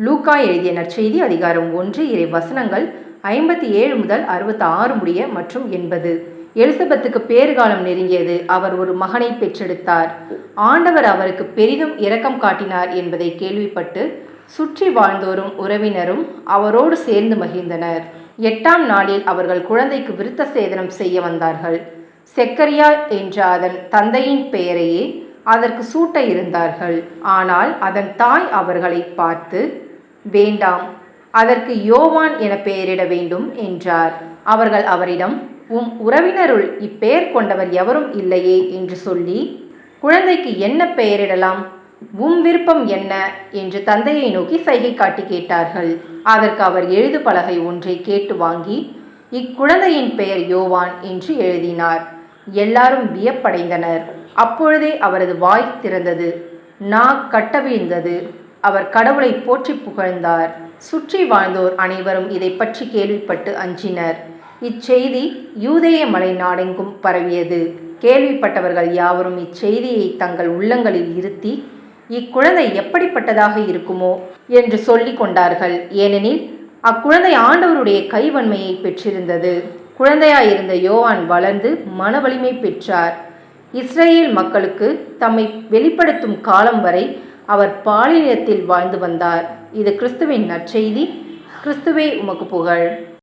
லூக்கா எழுதிய நற்செய்தி அதிகாரம் 1 இறை வசனங்கள் 57 முதல் 66 முடிய மற்றும் 80. எலிசபெத்துக்கு பேறுகாலம் நெருங்கியது. அவர் ஒரு மகனை பெற்றெடுத்தார். ஆண்டவர் அவருக்கு பெரிதும் இரக்கம் காட்டினார் என்பதை கேள்விப்பட்டு சுற்றி வாழ்ந்தோரும் உறவினரும் அவரோடு சேர்ந்து மகிழ்ந்தனர். 8ஆம் நாளில் அவர்கள் குழந்தைக்கு விருத்த சேதனம் செய்ய வந்தார்கள். செக்கரியா என்ற அதன் தந்தையின் பெயரையே அதற்கு சூட்ட இருந்தார்கள். ஆனால் அதன் தாய் அவர்களை பார்த்து, வேண்டாம், அதற்கு யோவான் என பெயரிட வேண்டும் என்றார். அவர்கள் அவரிடம், உம் உறவினருள் இப்பெயர் கொண்டவர் எவரும் இல்லையே என்று சொல்லி, குழந்தைக்கு என்ன பெயரிடலாம், உம் விருப்பம் என்ன என்று தந்தையை நோக்கி சைகை காட்டி கேட்டார்கள். அதற்கு அவர் எழுது பலகை ஒன்றை கேட்டு வாங்கி, இக்குழந்தையின் பெயர் யோவான் என்று எழுதினார். எல்லாரும் வியப்படைந்தனர். அப்பொழுதே அவரது வாய் திறந்தது, நா கட்டவிழ்ந்தது. அவர் கடவுளை போற்றி புகழ்ந்தார். சுற்றி வாழ்ந்தோர் அனைவரும் இதை பற்றி கேள்விப்பட்டு அஞ்சினர். இச்செய்தி யூதேய மலை நாடெங்கும் பரவியது. கேள்விப்பட்டவர்கள் யாவரும் இச்செய்தியை தங்கள் உள்ளங்களில் இருத்தி, இக்குழந்தை எப்படிப்பட்டதாக இருக்குமோ என்று சொல்லிக் கொண்டார்கள். ஏனெனில் அக்குழந்தை ஆண்டவருடைய கைவன்மையை பெற்றிருந்தது. குழந்தையாயிருந்த யோவான் வளர்ந்து மன வலிமை பெற்றார். இஸ்ரேல் மக்களுக்கு தம்மை வெளிப்படுத்தும் காலம் வரை அவர் பாலினத்தில் வாழ்ந்து வந்தார். இது கிறிஸ்துவின் நற்செய்தி. கிறிஸ்துவே உமக்கு புகழ்.